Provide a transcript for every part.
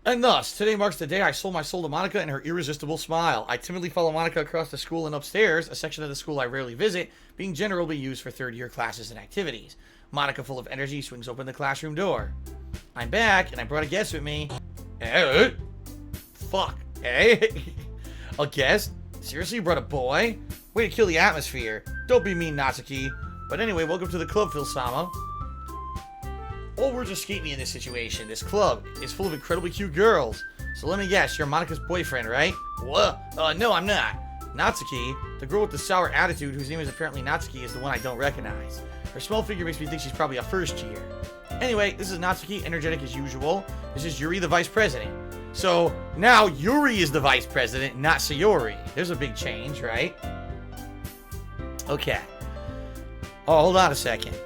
And thus, today marks the day I sold my soul to Monica and her irresistible smile. I timidly follow Monica across the school and upstairs, a section of the school I rarely visit, being generally used for third-year classes and activities. Monica, full of energy, swings open the classroom door. I'm back, and I brought a guest with me. Fuck. Hey? A guest? Seriously, you brought a boy? Way to kill the atmosphere. Don't be mean, Natsuki. But anyway, welcome to the club, Phil-sama. All words escape me in this situation. This club is full of incredibly cute girls. So let me guess, you're Monica's boyfriend, right? What? No, I'm not. Natsuki, the girl with the sour attitude whose name is apparently Natsuki, is the one I don't recognize. Her small figure makes me think she's probably a first year. Anyway, this is Natsuki, energetic as usual. This is Yuri, the vice president. So now Yuri is the vice president, not Sayori. There's a big change, right? Okay. Oh, hold on a second.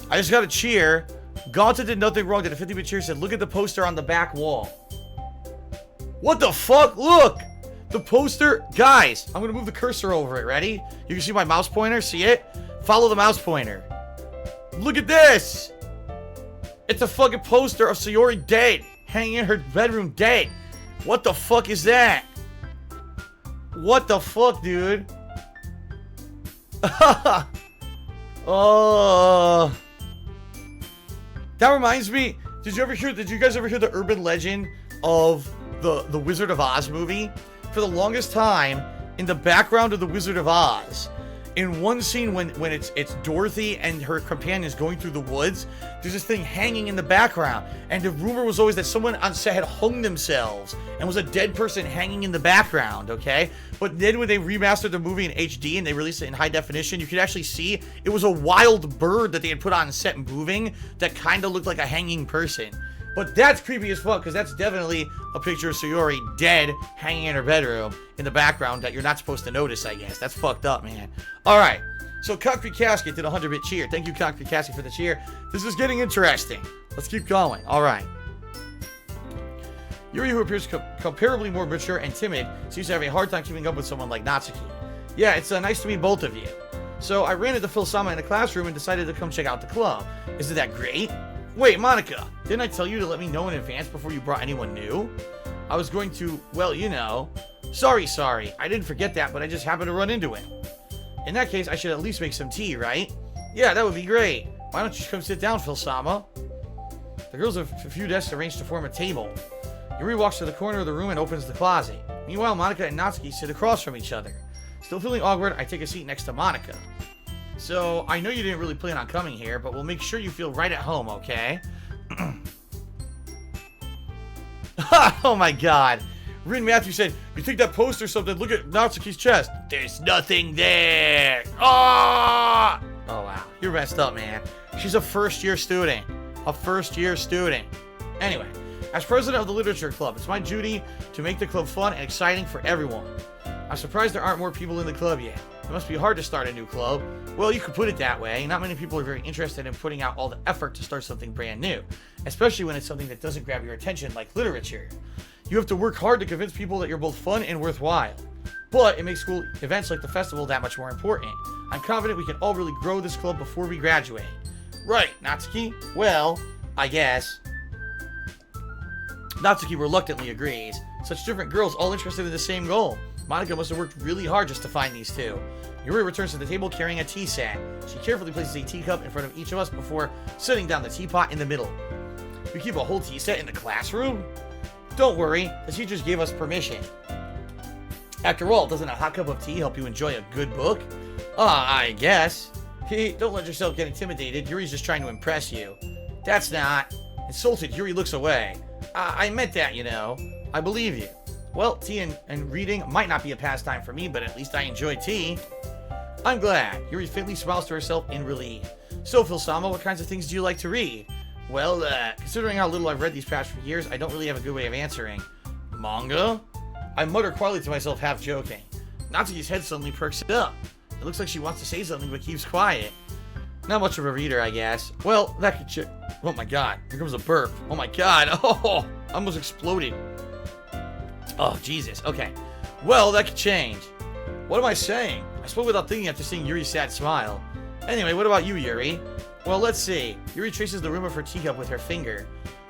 I just got a cheer. Gaunta did nothing wrong. Did a 50-bit cheer said, look at the poster on the back wall. What the fuck? Look! The poster. Guys, I'm going to move the cursor over it. Ready? You can see my mouse pointer. See it? Follow the mouse pointer. Look at this! It's a fucking poster of Sayori dead. Hanging in her bedroom dead. What the fuck is that? What the fuck, dude? Oh... That reminds me, did you guys ever hear the urban legend of the Wizard of Oz movie? For the longest time, in the background of the Wizard of Oz, in one scene when it's Dorothy and her companions going through the woods, there's this thing hanging in the background. And the rumor was always that someone on set had hung themselves and was a dead person hanging in the background, okay? But then when they remastered the movie in HD and they released it in high definition, you could actually see it was a wild bird that they had put on set moving that kind of looked like a hanging person. But that's creepy as fuck, because that's definitely a picture of Sayori dead, hanging in her bedroom, in the background that you're not supposed to notice, I guess. That's fucked up, man. Alright, so Concrete Casket did a 100-bit cheer. Thank you, Concrete Casket, for the cheer. This is getting interesting. Let's keep going. Alright. Yuri, who appears comparably more mature and timid, seems to have a hard time keeping up with someone like Natsuki. Yeah, it's nice to meet both of you. So, I ran into Phil-sama in the classroom and decided to come check out the club. Isn't that great? Wait, Monica, didn't I tell you to let me know in advance before you brought anyone new? I was going to, well, you know. Sorry. I didn't forget that, but I just happened to run into him. In that case, I should at least make some tea, right? Yeah, that would be great. Why don't you come sit down, Phil-sama? The girls have a few desks arranged to form a table. Yuri walks to the corner of the room and opens the closet. Meanwhile, Monica and Natsuki sit across from each other. Still feeling awkward, I take a seat next to Monica. So, I know you didn't really plan on coming here, but we'll make sure you feel right at home, okay? Oh my god. Rin Matthew said, you think that poster or something? Look at Natsuki's chest. There's nothing there. Oh! Oh wow. You're messed up, man. She's a first-year student. Anyway, as president of the literature club, it's my duty to make the club fun and exciting for everyone. I'm surprised there aren't more people in the club yet. It must be hard to start a new club. Well, you could put it that way. Not many people are very interested in putting out all the effort to start something brand new, especially when it's something that doesn't grab your attention like literature. You have to work hard to convince people that you're both fun and worthwhile. But it makes school events like the festival that much more important. I'm confident we can all really grow this club before we graduate. Right, Natsuki? Well, I guess. Natsuki reluctantly agrees. Such different girls all interested in the same goal. Monica must have worked really hard just to find these two. Yuri returns to the table carrying a tea set. She carefully places a teacup in front of each of us before setting down the teapot in the middle. You keep a whole tea set in the classroom? Don't worry, the teachers gave us permission. After all, doesn't a hot cup of tea help you enjoy a good book? I guess. Hey, don't let yourself get intimidated. Yuri's just trying to impress you. That's not. Insulted, Yuri looks away. I meant that, you know. I believe you. Well, tea and reading might not be a pastime for me, but at least I enjoy tea. I'm glad. Yuri faintly smiles to herself in relief. So, Phil-sama, what kinds of things do you like to read? Well, considering how little I've read these past few years, I don't really have a good way of answering. Manga? I mutter quietly to myself, half joking. Natsuki's head suddenly perks up. It looks like she wants to say something, but keeps quiet. Not much of a reader, I guess. Well, that could oh my god, here comes a burp. Oh my god, oh, I almost exploded. Oh, Jesus, okay. Well, that could change. What am I saying? I spoke without thinking after seeing Yuri's sad smile. Anyway, what about you, Yuri? Well, let's see. Yuri traces the rim of her teacup with her finger.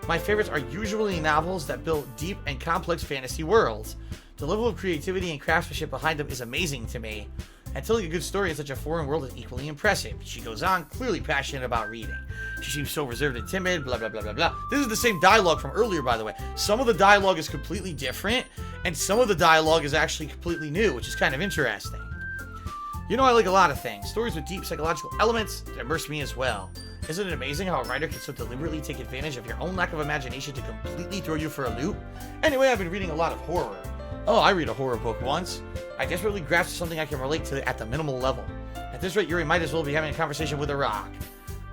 My favorites are usually novels that build deep and complex fantasy worlds. The level of creativity and craftsmanship behind them is amazing to me. And telling a good story in such a foreign world is equally impressive. She goes on, clearly passionate about reading. She seems so reserved and timid, blah, blah, blah, blah, blah. This is the same dialogue from earlier, by the way. Some of the dialogue is completely different, and some of the dialogue is actually completely new, which is kind of interesting. You know, I like a lot of things. Stories with deep psychological elements that immerse me as well. Isn't it amazing how a writer can so deliberately take advantage of your own lack of imagination to completely throw you for a loop? Anyway, I've been reading a lot of horror. Oh, I read a horror book once. I desperately grasped something I can relate to at the minimal level. At this rate, Yuri might as well be having a conversation with a rock.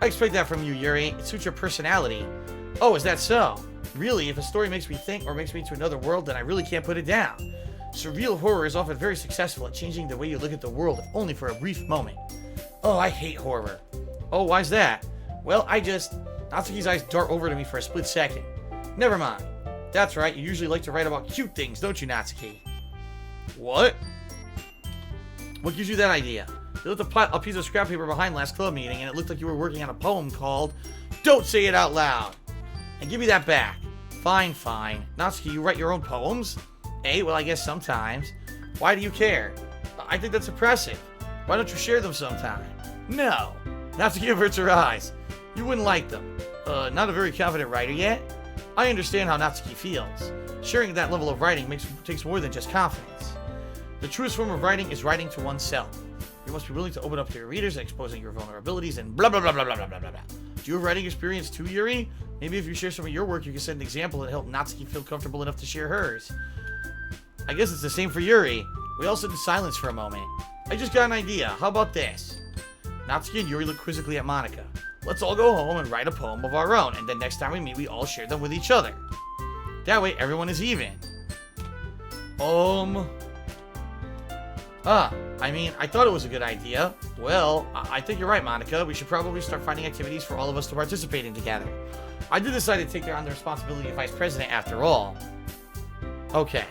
I expect that from you, Yuri. It suits your personality. Oh, is that so? Really, if a story makes me think or makes me into another world, then I really can't put it down. Surreal horror is often very successful at changing the way you look at the world, if only for a brief moment. Oh, I hate horror. Oh, why's that? Well, Natsuki's eyes dart over to me for a split second. Never mind. That's right, you usually like to write about cute things, don't you, Natsuki? What? What gives you that idea? You left a piece of scrap paper behind last club meeting, and it looked like you were working on a poem called Don't Say It Out Loud. And give me that back. Fine, fine. Natsuki, you write your own poems? Eh, well, I guess sometimes. Why do you care? I think that's impressive. Why don't you share them sometime? No. Natsuki averts her eyes. You wouldn't like them. Not a very confident writer yet? I understand how Natsuki feels. Sharing that level of writing takes more than just confidence. The truest form of writing is writing to oneself. You must be willing to open up to your readers, exposing your vulnerabilities, and blah, blah, blah, blah, blah, blah, blah, blah. Do you have writing experience too, Yuri? Maybe if you share some of your work, you can set an example and help Natsuki feel comfortable enough to share hers. I guess it's the same for Yuri. We all sit in silence for a moment. I just got an idea. How about this? Natsuki and Yuri look quizzically at Monika. Let's all go home and write a poem of our own, and then next time we meet, we all share them with each other. That way, everyone is even. I thought it was a good idea. Well, I think you're right, Monika. We should probably start finding activities for all of us to participate in together. I did decide to take on the responsibility of vice president after all. Okay.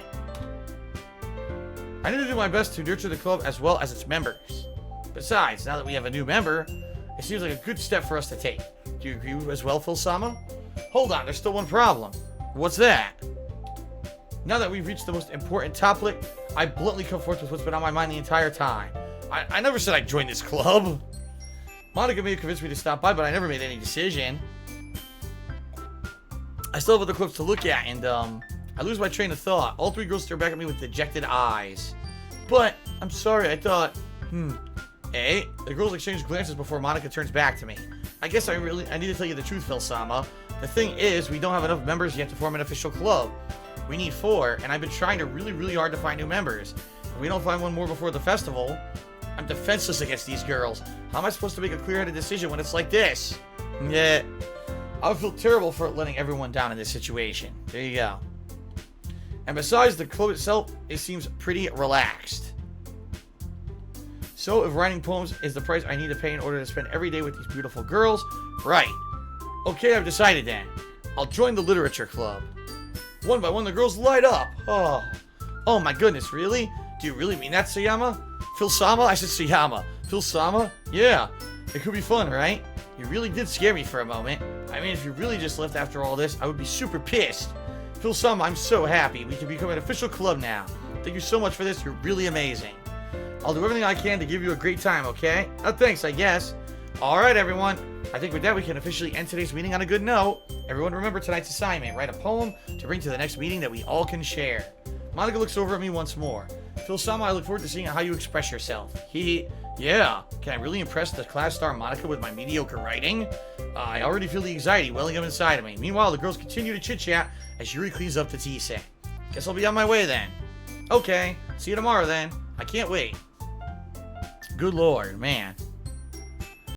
I need to do my best to nurture the club as well as its members. Besides, now that we have a new member, it seems like a good step for us to take. Do you agree as well, Phil-sama? Hold on, there's still one problem. What's that? Now that we've reached the most important topic, I bluntly come forth with what's been on my mind the entire time. I never said I'd join this club. Monika may have convinced me to stop by, but I never made any decision. I still have other clips to look at, and I lose my train of thought. All three girls stare back at me with dejected eyes. But, I'm sorry, I thought, Eh? The girls exchange glances before Monika turns back to me. I guess I need to tell you the truth, Phil-sama. The thing is, we don't have enough members yet to form an official club. We need 4, and I've been trying really, really hard to find new members. If we don't find one more before the festival, I'm defenseless against these girls. How am I supposed to make a clear-headed decision when it's like this? Yeah. I would feel terrible for letting everyone down in this situation. There you go. And besides, the club itself, it seems pretty relaxed. So, if writing poems is the price I need to pay in order to spend every day with these beautiful girls, right. Okay, I've decided then. I'll join the literature club. One by one, the girls light up. Oh my goodness, really? Do you really mean that, Sayama? Phil-sama? I said Sayama. Phil-sama? Yeah. It could be fun, right? You really did scare me for a moment. I mean, if you really just left after all this, I would be super pissed. Phil-sama, I'm so happy. We can become an official club now. Thank you so much for this. You're really amazing. I'll do everything I can to give you a great time, okay? Thanks, I guess. Alright, everyone. I think with that, we can officially end today's meeting on a good note. Everyone remember tonight's assignment. Write a poem to bring to the next meeting that we all can share. Monika looks over at me once more. Phil-sama, I look forward to seeing how you express yourself. Yeah. Can I really impress the class star Monika with my mediocre writing? I already feel the anxiety welling up inside of me. Meanwhile, the girls continue to chit-chat as Yuri cleans up the tea set. Guess I'll be on my way then. Okay, see you tomorrow then. I can't wait. Good lord, man.